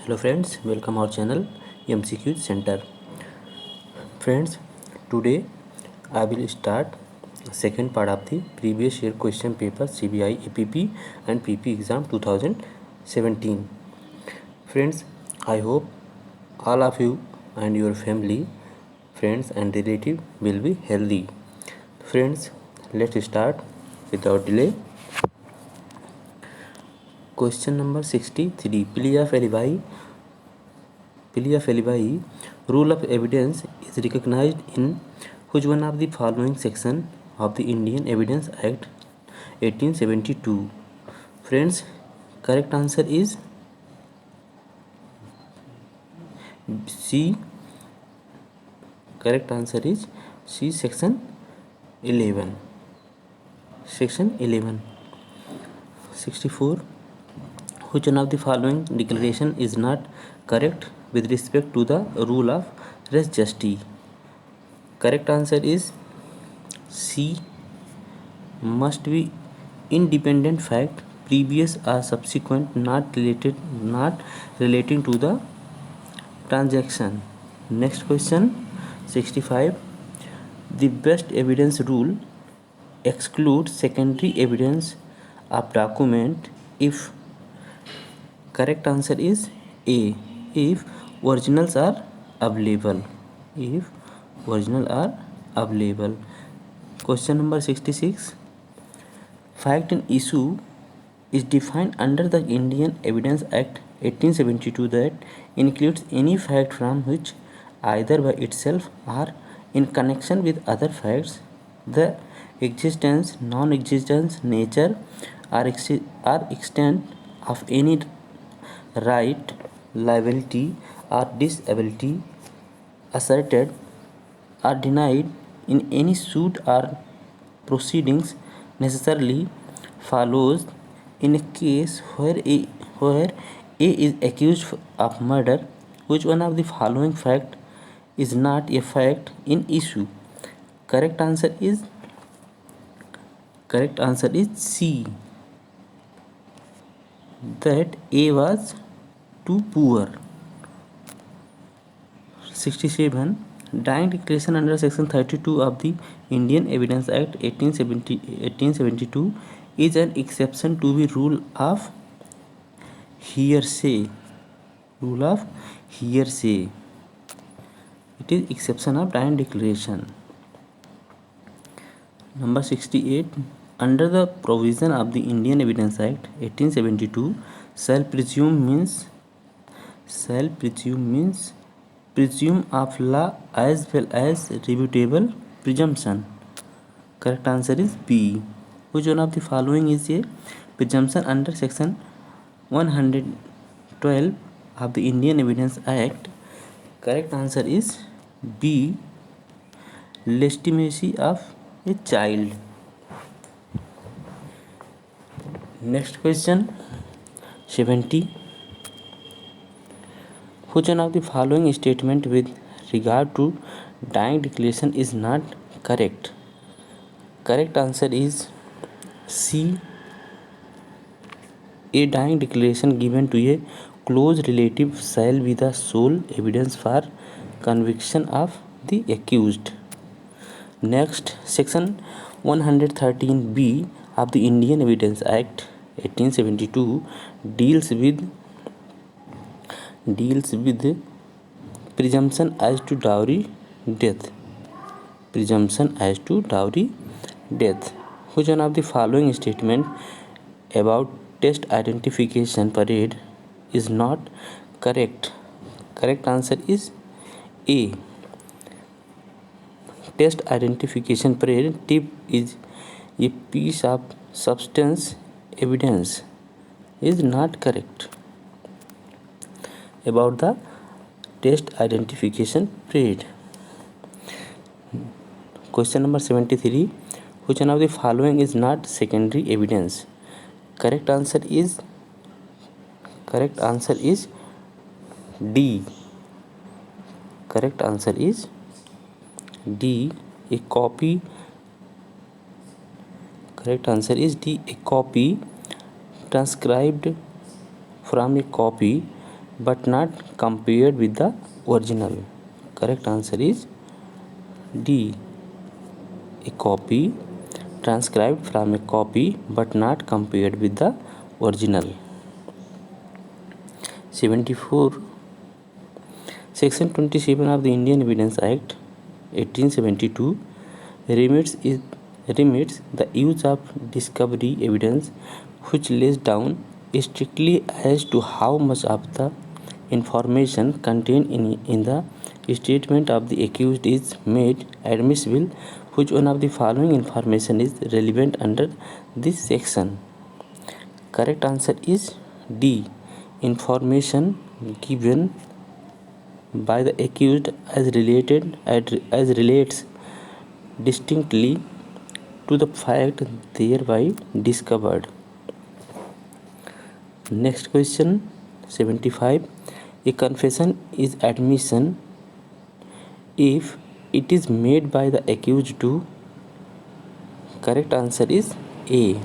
Hello friends, welcome our channel MCQ Center. Friends, today I will start second part of the previous year question paper CBI APP and PP exam 2017. Friends, I hope all of you and your family, friends and relative will be healthy. Friends, let's start without delay. Question number 63. Plea of alibi, rule of evidence is recognized in which one of the following section of the Indian Evidence Act 1872? Friends, correct answer is C. Correct answer is C, section 11. Section 11. 64. Which one of the following declaration is not correct with respect to the rule of res justi? Correct answer is C. Must be independent fact, previous or subsequent, not relating to the transaction. Next question, 65. The best evidence rule excludes secondary evidence of document if. Correct answer is A. If originals are available. If original are available. Question number 66. Fact in issue is defined under the Indian Evidence Act 1872 that includes any fact from which, either by itself or in connection with other facts, the existence, non-existence, nature or extent of any right, liability or disability asserted or denied in any suit or proceedings necessarily follows in a case where A is accused of murder. Which one of the following fact is not a fact in issue? Correct answer is C, that A was too poor. 67. Dying declaration under section 32 of the Indian Evidence Act 1872 is an exception to the rule of hearsay. Rule of hearsay. It is exception of dying declaration. Number 68. Under the provision of the Indian Evidence Act 1872, shall presume means presume of law as well as rebutable presumption. Correct answer is B. Which one of the following is a presumption under section 112 of the Indian Evidence Act? Correct answer is B. Legitimacy of a child. Next question, 70. Which one of the following statement with regard to dying declaration is not correct? Correct answer is C. A dying declaration given to a close relative shall be the sole evidence for conviction of the accused. Next, section 113B of the Indian Evidence Act 1872 deals with presumption as to dowry death. Presumption as to dowry death. Which one of the following statement about test identification parade is not correct? Correct answer is A. Test identification parade tip is a piece of substance evidence is not correct about the test identification parade. Question number 73. Which one of the following is not secondary evidence? Correct answer is D. Correct answer is D. A copy. Correct answer is D. A copy transcribed from a copy but not compared with the original. Correct answer is D. A copy transcribed from a copy but not compared with the original. 74. Section 27 of the Indian Evidence Act 1872 remits the use of discovery evidence, which lays down strictly as to how much of the information contained in the statement of the accused is made admissible. Which one of the following information is relevant under this section? Correct answer is D. Information given by the accused as relates distinctly to the fact thereby discovered. Next question 75. A confession is admission if it is made by the accused to. Correct answer is A.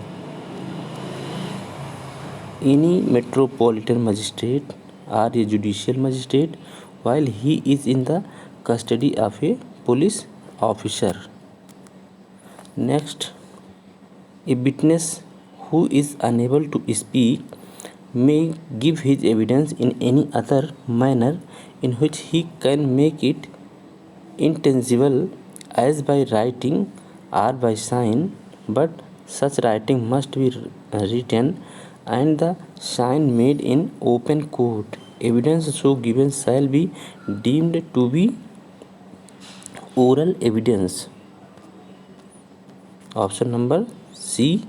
Any metropolitan magistrate or a judicial magistrate while he is in the custody of a police officer. Next, a witness who is unable to speak may give his evidence in any other manner in which he can make it intelligible, as by writing or by sign, but such writing must be written and the sign made in open court. Evidence so given shall be deemed to be oral evidence. Option number C,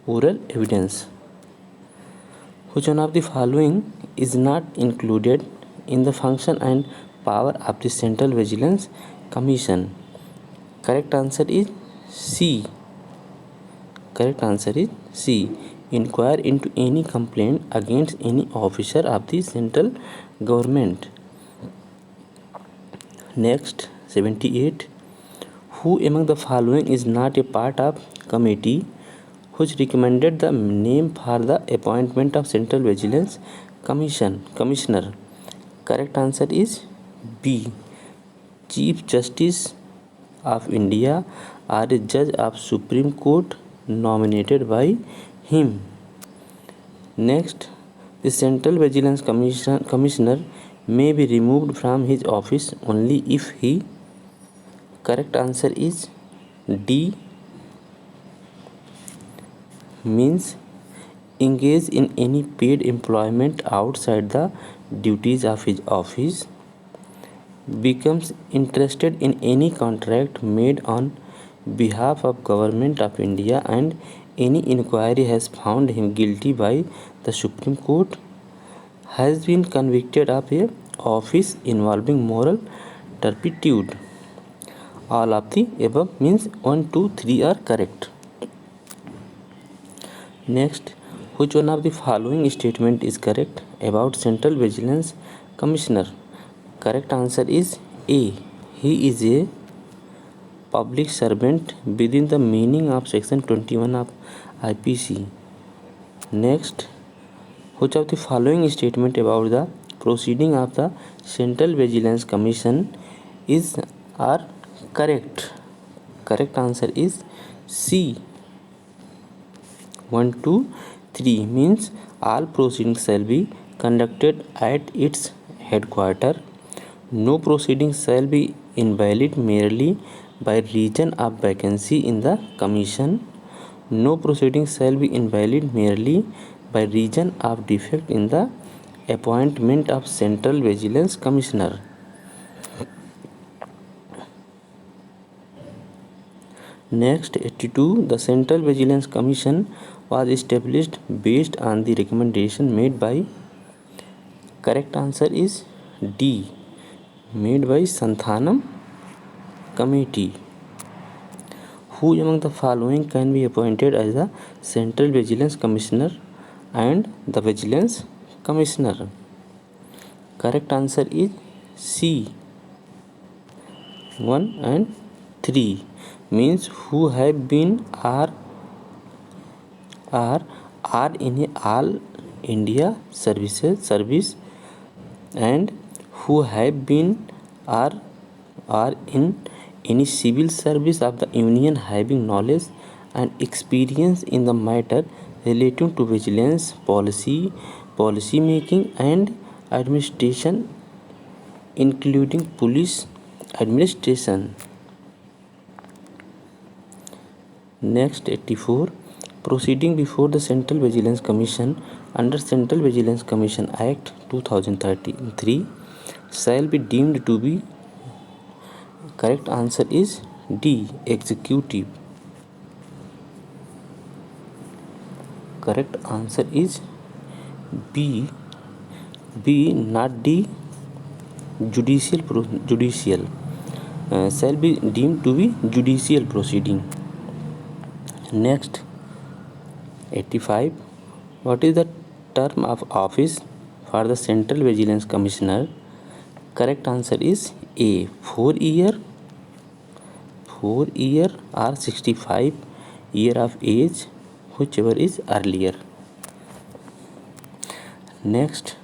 oral evidence. Which one of the following is not included in the function and power of the Central Vigilance Commission? Correct answer is C. Correct answer is C. Inquire into any complaint against any officer of the central government. Next, 78. Who among the following is not a part of committee which recommended the name for the appointment of Central Vigilance Commissioner? Correct answer is B. Chief Justice of India or a judge of Supreme Court nominated by him. Next, the Central Vigilance Commissioner may be removed from his office only if he. Correct answer is D. Means engage in any paid employment outside the duties of his office, becomes interested in any contract made on behalf of Government of India, and any inquiry has found him guilty by the Supreme Court, has been convicted of a offense involving moral turpitude. All of the above means 1, 2, 3 are correct. Next, which one of the following statement is correct about Central Vigilance Commissioner? Correct answer is A. He is a public servant within the meaning of section 21 of IPC. Next, which of the following statement about the proceeding of the Central Vigilance Commission are correct? Correct answer is C. 1, 2, 3 means all proceedings shall be conducted at its headquarters. No proceedings shall be invalid merely by reason of vacancy in the commission. No proceedings shall be invalid merely by reason of defect in the appointment of Central Vigilance Commissioner. Next, 82. The Central Vigilance Commission was established based on the recommendation made by. Correct answer is D. Made by Santhanam Committee. Who among the following can be appointed as the Central Vigilance Commissioner and the Vigilance Commissioner? Correct answer is C. 1 and 3 means who have been are in a all India service and who have been or are in any civil service of the union having knowledge and experience in the matter relating to vigilance policy making and administration, including police administration. Next, 84. Proceeding before the Central Vigilance Commission under Central Vigilance Commission Act 2003 shall be deemed to be. Correct answer is D. Executive. Correct answer is B. Not D. Judicial. Shall be deemed to be judicial proceeding. Next, 85. What is the term of office for the Central Vigilance Commissioner? Correct answer is A. 4 year or 65 year of age, whichever is earlier. Next,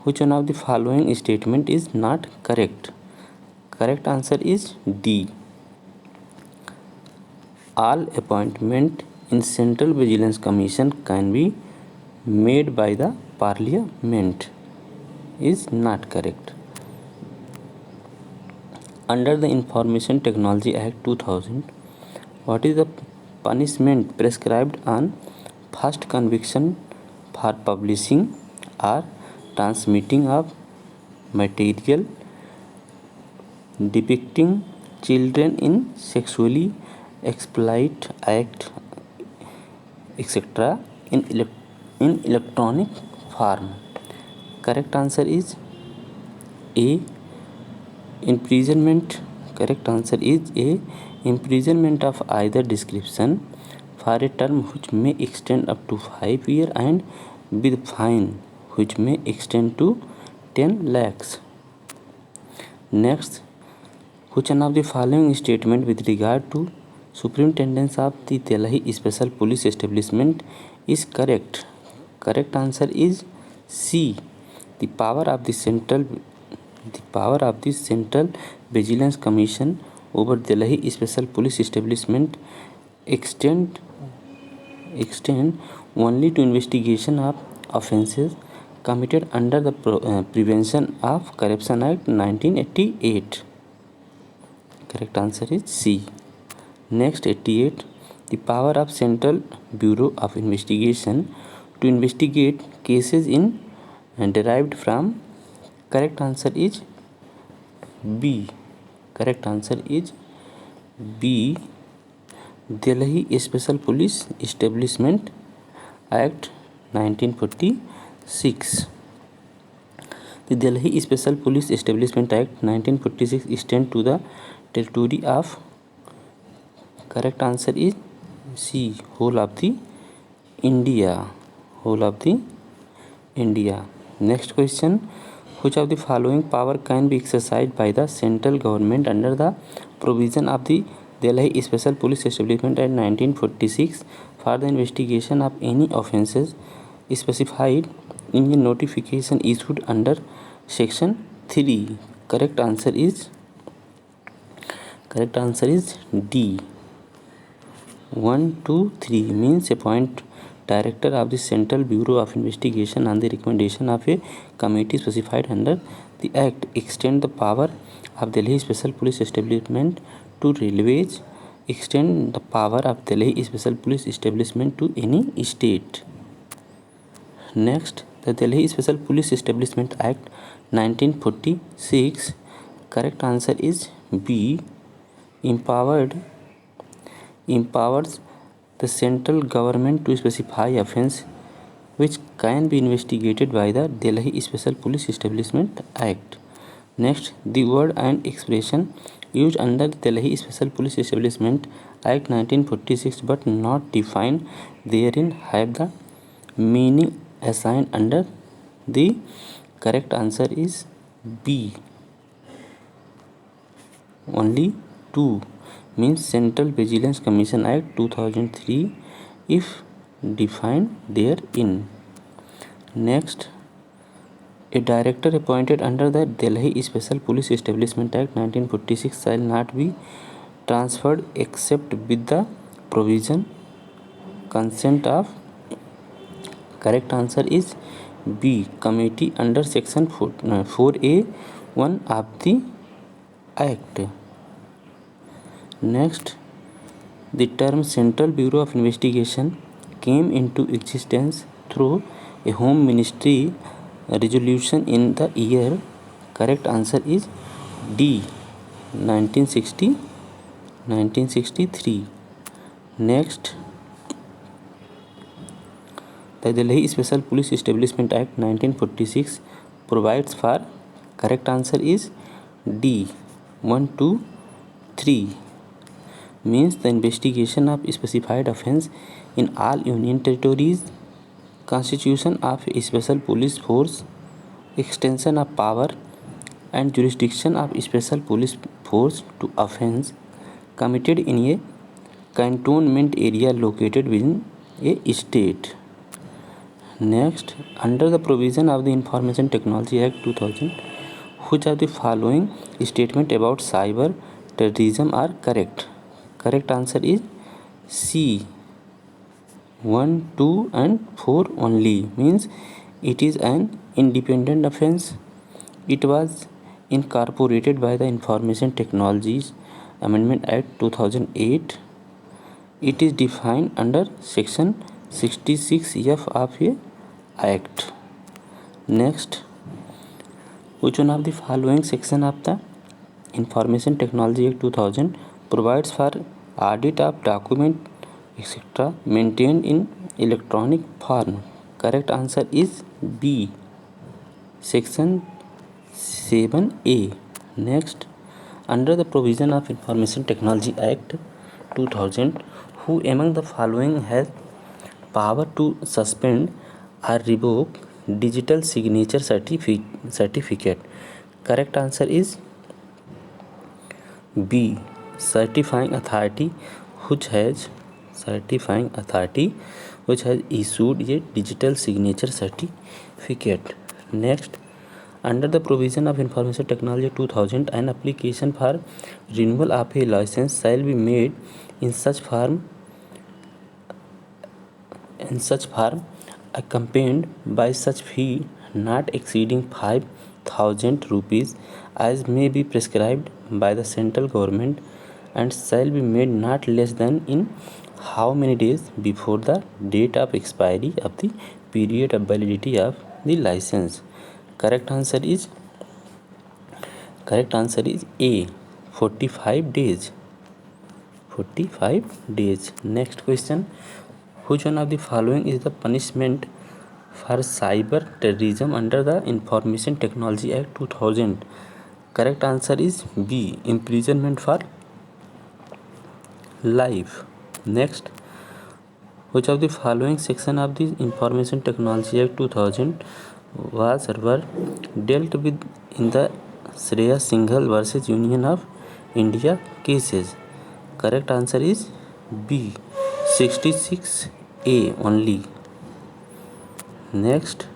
which one of the following statement is not correct? Correct answer is D. All appointment in Central Vigilance Commission can be made by the Parliament is not correct. Under the Information Technology Act 2000, what is the punishment prescribed on first conviction for publishing or transmitting of material depicting children in sexually exploit act, etc. in electronic form? Correct answer is A. Imprisonment. Correct answer is A. Imprisonment of either description for a term which may extend up to 5 years and with fine which may extend to 10 lakhs. Next, which one of the following statement with regard to superintendence of the Delhi Special Police Establishment is correct? Correct answer is C. The power of the Central Vigilance Commission over Delhi Special Police Establishment extend only to investigation of offences committed under the Prevention of Corruption Act 1988. Correct answer is C. Next, 88. The power of Central Bureau of Investigation to investigate cases in derived from. Correct answer is B. Correct answer is B. Delhi Special Police Establishment Act 1946. The Delhi Special Police Establishment Act 1946 extends to the territory of. Correct answer is C. Whole of the India. Whole of the India. Next question. Which of the following power can be exercised by the central government under the provision of the Delhi Special Police Establishment Act 1946 for the investigation of any offences specified in a notification issued under Section 3? Correct answer is D. 1, 2, 3 means appoint Director of the Central Bureau of Investigation on the recommendation of a committee specified under the Act. Extend the power of Delhi Special Police Establishment to railways. Extend the power of Delhi Special Police Establishment to any state. Next, the Delhi Special Police Establishment Act 1946. Correct answer is B. Empowers the central government to specify offence which can be investigated by the Delhi Special Police Establishment Act. Next, the word and expression used under the Delhi Special Police Establishment Act 1946 but not defined therein have the meaning assigned under the. Correct answer is B. Only 2 means Central Vigilance Commission Act 2003 if defined therein. Next, A director appointed under the Delhi Special Police Establishment Act 1946 shall not be transferred except with the provision consent of. Correct answer is B. Committee under section 4A1 of the Act. Next, the term Central Bureau of Investigation came into existence through a Home Ministry resolution in the year. Correct answer is D. 1963. Next, the Delhi Special Police Establishment Act 1946 provides for. Correct answer is D. 1, 2, 3. Means the investigation of specified offence in all union territories, constitution of a special police force, extension of power and jurisdiction of special police force to offence committed in a cantonment area located within a state. Next, under the provision of the Information Technology Act 2000, which of the following statement about cyber terrorism are correct? Correct answer is C. 1, 2 and 4 only. Means it is an independent offence. It was incorporated by the Information Technologies Amendment Act 2008. It is defined under section 66F of a Act. Next, which one of the following section of the Information Technology Act 2000 provides for audit of document etc. maintained in electronic form? Correct answer is B. Section 7A. Next, under the provision of Information Technology Act 2000, who among the following has power to suspend or revoke digital signature certificate? Correct answer is B. Certifying authority which has issued a digital signature certificate. Next, under the provision of Information Technology 2000, an application for renewal of a license shall be made in such form accompanied by such fee not exceeding 5,000 rupees as may be prescribed by the central government, and shall be made not less than in how many days before the date of expiry of the period of validity of the license? Correct answer is A. 45 days. 45 days. Next question, which one of the following is the punishment for cyber terrorism under the Information Technology Act 2000? Correct answer is B. Imprisonment for life. Next, which of the following section of the Information Technology Act 2000 were dealt with in the Shreyas Singhal versus Union of India cases? Correct answer is B. 66A only. Next,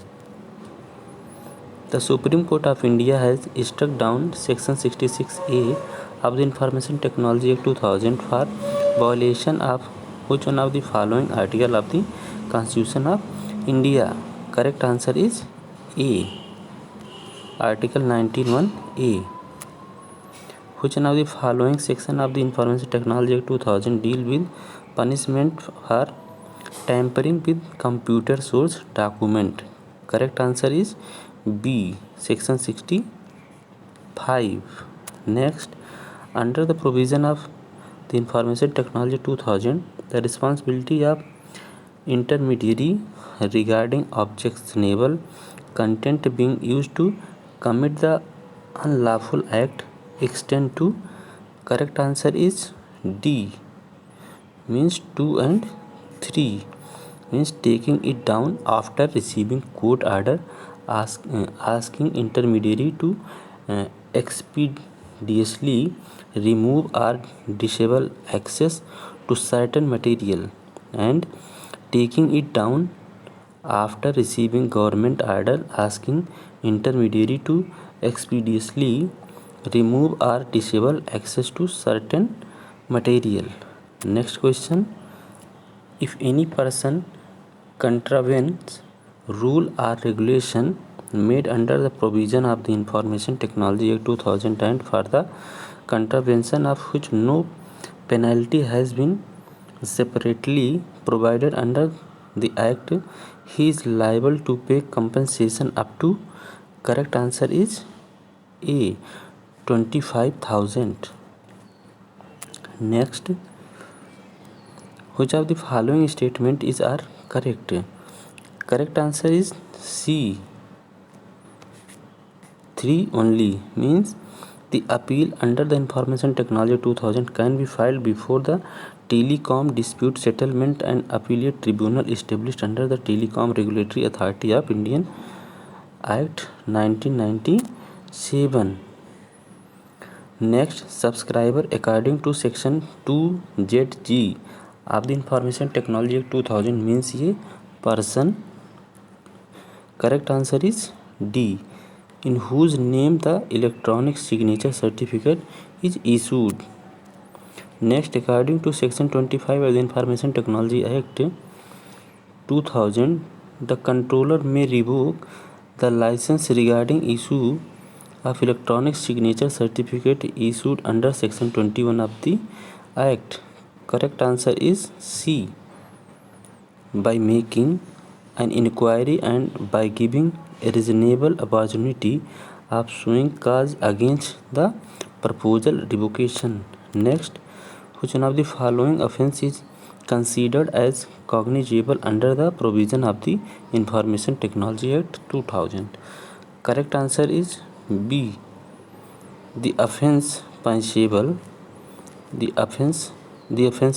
the Supreme Court of India has struck down section 66A of the Information Technology Act 2000 for violation of which one of the following article of the Constitution of India? Correct answer is A. Article 91A. Which one of the following section of the Information Technology Act 2000 deal with punishment for tampering with computer source document? Correct answer is B. Section 65. Next, under the provision of the Information Technology 2000, the responsibility of intermediary regarding objectionable content being used to commit the unlawful act extend to. Correct answer is D. Means 2 and 3. Means taking it down after receiving court order asking intermediary to expeditiously remove or disable access to certain material, and taking it down after receiving government order asking intermediary to expeditiously remove or disable access to certain material. Next question, if any person contravenes rule or regulation made under the provision of the Information Technology Act 2000 and for the contravention of which no penalty has been separately provided under the act, he is liable to pay compensation up to, correct answer is A, 25,000. Next, which of the following statement is are correct? Correct answer is C, 3 only, means the appeal under the Information Technology 2000 can be filed before the Telecom Dispute Settlement and Appellate Tribunal established under the Telecom Regulatory Authority of Indian Act 1997. Next, subscriber according to section 2ZG of the Information Technology Act 2000 means ये person. Correct answer is D, in whose name the electronic signature certificate is issued. Next, according to section 25 of the Information Technology Act 2000, the controller may revoke the license regarding issue of electronic signature certificate issued under section 21 of the act. Correct answer is C, by making an inquiry and by giving a reasonable opportunity of showing cause against the proposal revocation. Next, which one of the following offence is considered as cognizable under the provision of the Information Technology Act 2000? Correct answer is B, the offence punishable. The offence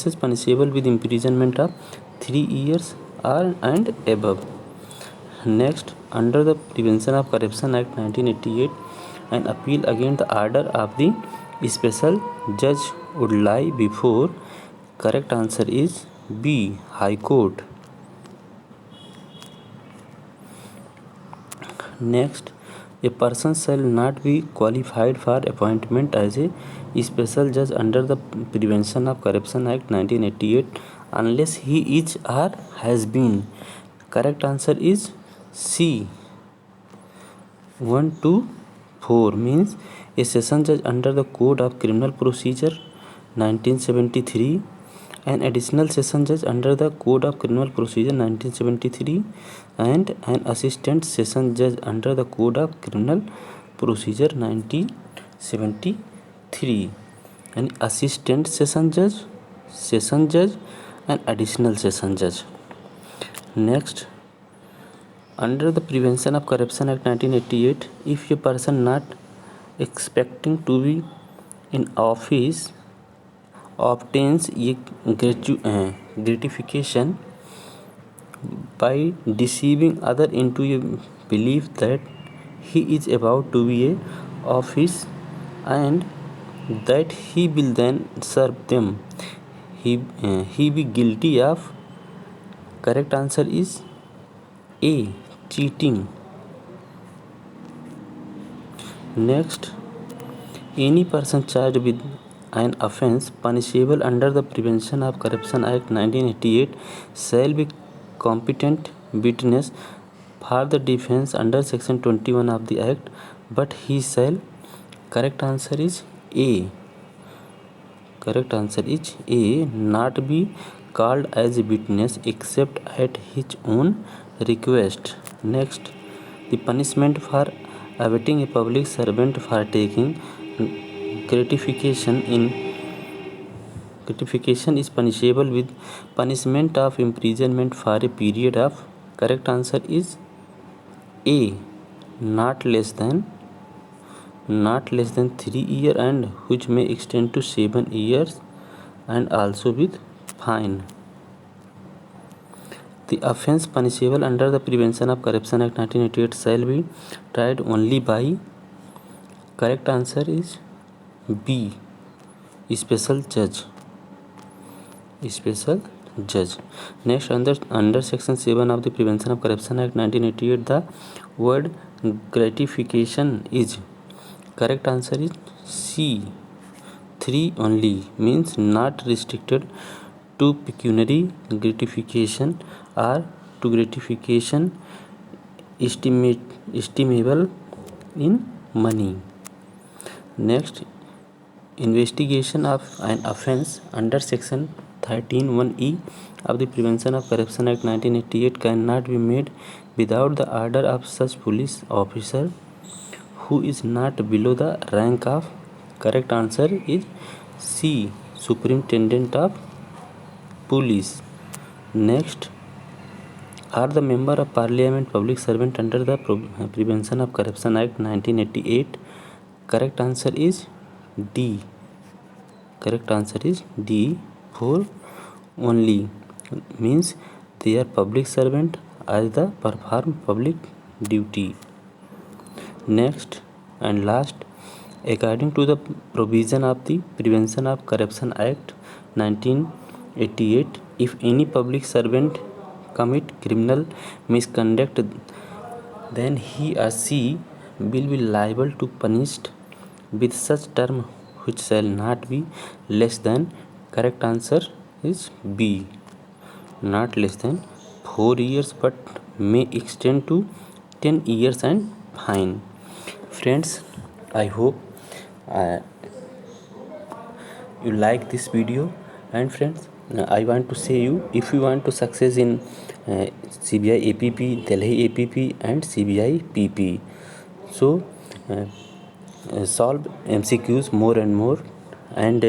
is punishable with imprisonment of 3 years or and above. Next, under the Prevention of Corruption Act 1988, an appeal against the order of the special judge would lie before, correct answer is B, High Court. Next, a person shall not be qualified for appointment as a special judge under the Prevention of Corruption Act 1988 unless he is or has been. Correct answer is C, 1 to 4, means a session judge under the Code of Criminal Procedure 1973, an additional session judge under the Code of Criminal Procedure 1973, and an assistant session judge under the Code of Criminal Procedure 1973. An assistant session judge, and additional session judge. Next, under the Prevention of Corruption Act 1988, if a person not expecting to be in office obtains a gratification by deceiving other into a belief that he is about to be in office and that he will then serve them, he be guilty of, correct answer is A, cheating. Next, any person charged with an offence punishable under the Prevention of Corruption Act 1988 shall be competent witness for the defence under section 21 of the act, but he shall, correct answer is A, not be called as a witness except at his own request. Next, the punishment for abetting a public servant for taking gratification is punishable with punishment of imprisonment for a period of, correct answer is A, not less than 3 years and which may extend to 7 years and also with fine. The offence punishable under the Prevention of Corruption Act 1988 shall be tried only by, correct answer is B, special judge. Next, under section 7 of the Prevention of Corruption Act 1988, the word gratification is. Correct answer is C. 3 only, means not restricted to pecuniary gratification or to gratification estimable in money. Next, investigation of an offence under section 13(1)(e) of the Prevention of Corruption Act 1988 cannot be made without the order of such police officer who is not below the rank of. Correct answer is C. Superintendent of Police. Next, are the member of parliament public servant under the Prevention of Corruption Act 1988? Correct answer is D. Correct answer is D. 4 only, means they are public servant as the perform public duty. Next and last, according to the provision of the Prevention of Corruption Act 1988, if any public servant commit criminal misconduct, then he or she will be liable to punished with such term which shall not be less than. Correct answer is B. Not less than 4 years but may extend to 10 years and fine. Friends, I hope you like this video. And friends, I want to say you, if you want to success in CBI APP, Delhi APP and CBI PP, so solve MCQs more and more. And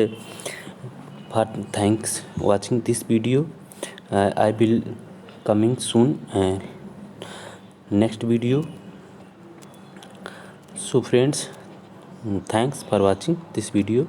for thanks watching this video. I will coming soon next video. So friends, thanks for watching this video.